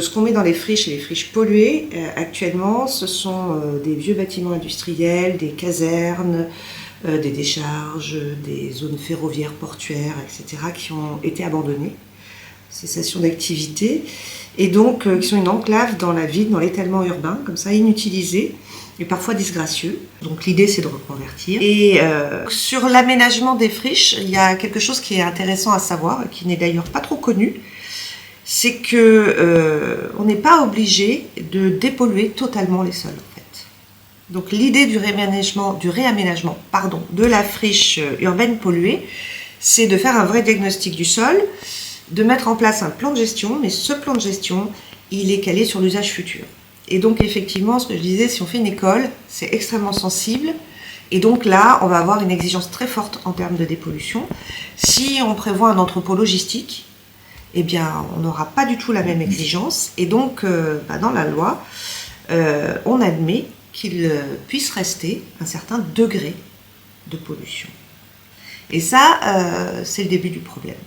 Ce qu'on met dans les friches et les friches polluées, actuellement, ce sont des vieux bâtiments industriels, des casernes, des décharges, des zones ferroviaires, portuaires, etc., qui ont été abandonnées, cessation d'activité, et donc qui sont une enclave dans la ville, dans l'étalement urbain, comme ça, inutilisés, et parfois disgracieux. Donc l'idée, c'est de reconvertir. Et sur l'aménagement des friches, il y a quelque chose qui est intéressant à savoir, qui n'est d'ailleurs pas trop connu, c'est qu'on n'est pas obligé de dépolluer totalement les sols, en fait. Donc l'idée du réaménagement de la friche urbaine polluée, c'est de faire un vrai diagnostic du sol, de mettre en place un plan de gestion, mais ce plan de gestion, il est calé sur l'usage futur. Et donc effectivement, ce que je disais, si on fait une école, c'est extrêmement sensible, et donc là, on va avoir une exigence très forte en termes de dépollution. Si on prévoit un entrepôt logistique, eh bien, on n'aura pas du tout la même exigence. Et donc, dans la loi, on admet qu'il puisse rester un certain degré de pollution. Et ça, c'est le début du problème.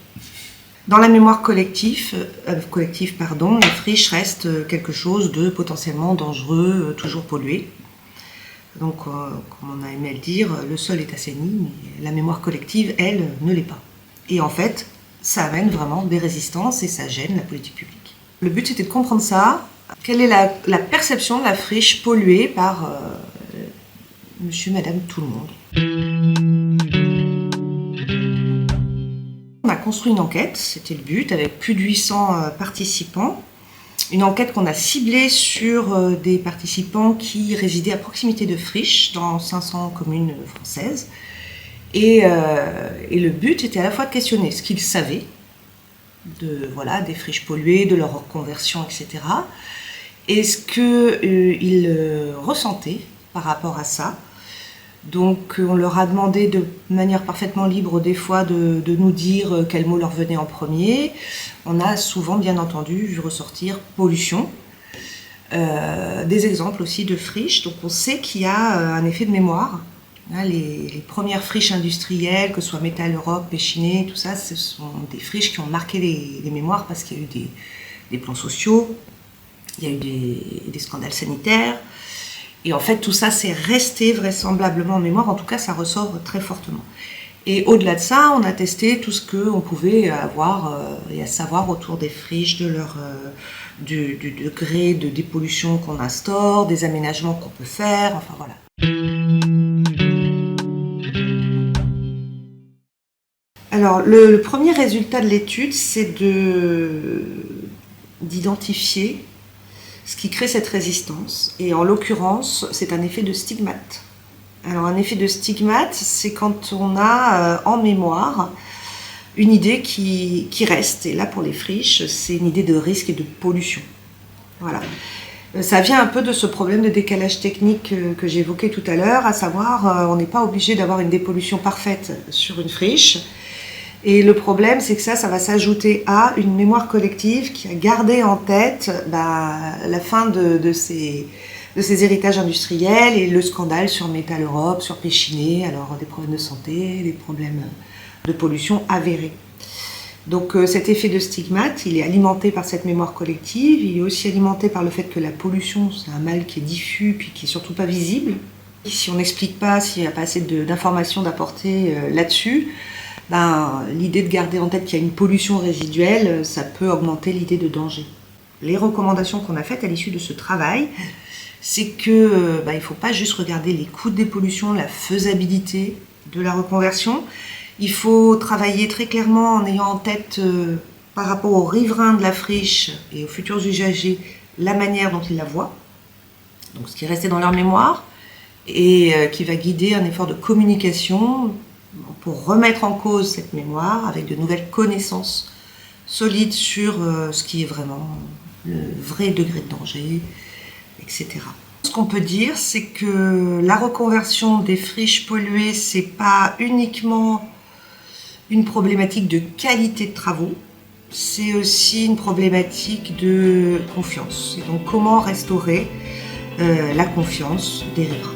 Dans la mémoire collective, les friches restent quelque chose de potentiellement dangereux, toujours pollué. Donc, comme on a aimé le dire, le sol est assaini, mais la mémoire collective, elle, ne l'est pas. Et en fait, ça amène vraiment des résistances et ça gêne la politique publique. Le but, c'était de comprendre ça. Quelle est la perception de la friche polluée par monsieur, madame, tout le monde. On a construit une enquête, c'était le but, avec plus de 800 participants. Une enquête qu'on a ciblée sur des participants qui résidaient à proximité de friches dans 500 communes françaises. Et le but était à la fois de questionner ce qu'ils savaient des friches polluées, de leur reconversion, etc. Et ce qu'ils ressentaient par rapport à ça. Donc on leur a demandé de manière parfaitement libre des fois de nous dire quel mot leur venait en premier. On a souvent bien entendu vu ressortir pollution. Des exemples aussi de friches. Donc on sait qu'il y a un effet de mémoire. Les premières friches industrielles, que ce soit Métal Europe, Péchiné, tout ça, ce sont des friches qui ont marqué les mémoires parce qu'il y a eu des plans sociaux, il y a eu des scandales sanitaires. Et en fait, tout ça, c'est resté vraisemblablement en mémoire. En tout cas, ça ressort très fortement. Et au-delà de ça, on a testé tout ce qu'on pouvait avoir et à savoir autour des friches, du degré de dépollution qu'on instaure, des aménagements qu'on peut faire, enfin voilà. Alors, le premier résultat de l'étude, c'est d'identifier ce qui crée cette résistance. Et en l'occurrence, c'est un effet de stigmate. Alors, un effet de stigmate, c'est quand on a en mémoire une idée qui reste. Et là, pour les friches, c'est une idée de risque et de pollution. Voilà. Ça vient un peu de ce problème de décalage technique que j'évoquais tout à l'heure, à savoir, on n'est pas obligé d'avoir une dépollution parfaite sur une friche. Et le problème, c'est que ça va s'ajouter à une mémoire collective qui a gardé en tête la fin de ces héritages industriels et le scandale sur Métal Europe, sur Péchiné, alors des problèmes de santé, des problèmes de pollution avérés. Donc cet effet de stigmate, il est alimenté par cette mémoire collective, il est aussi alimenté par le fait que la pollution, c'est un mal qui est diffus puis qui est surtout pas visible. Si on n'explique pas, s'il n'y a pas assez d'informations d'apporter là-dessus, l'idée de garder en tête qu'il y a une pollution résiduelle, ça peut augmenter l'idée de danger. Les recommandations qu'on a faites à l'issue de ce travail, c'est que il ne faut pas juste regarder les coûts de dépollution, la faisabilité de la reconversion. Il faut travailler très clairement en ayant en tête, par rapport aux riverains de la friche et aux futurs usagers, la manière dont ils la voient, donc ce qui est resté dans leur mémoire, et qui va guider un effort de communication pour remettre en cause cette mémoire avec de nouvelles connaissances solides sur ce qui est vraiment le vrai degré de danger, etc. Ce qu'on peut dire, c'est que la reconversion des friches polluées, c'est pas uniquement une problématique de qualité de travaux, c'est aussi une problématique de confiance. Et donc comment restaurer la confiance des riverains.